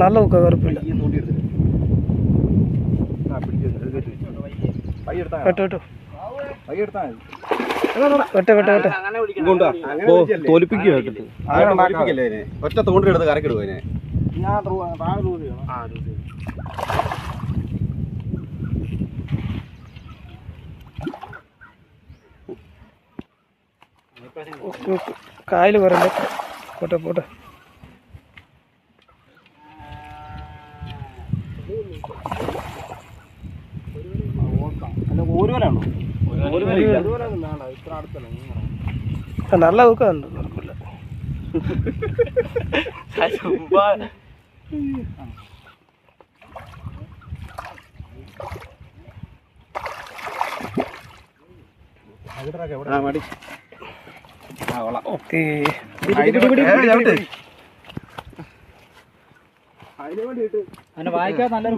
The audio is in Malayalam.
നല്ല നോക്കുക കുഴപ്പമില്ല. തോലിപ്പിക്കുക ഒറ്റ തോണ്ടിലെടുത്ത് കരക്കിടുവോ അതിനെ. കായൽ പറയണ്ടേ. പോട്ടെ പോട്ടെ. നല്ല നോക്കുന്നുണ്ട്, കുഴപ്പമില്ല. ഓക്കെ വായിക്കാൻ നല്ല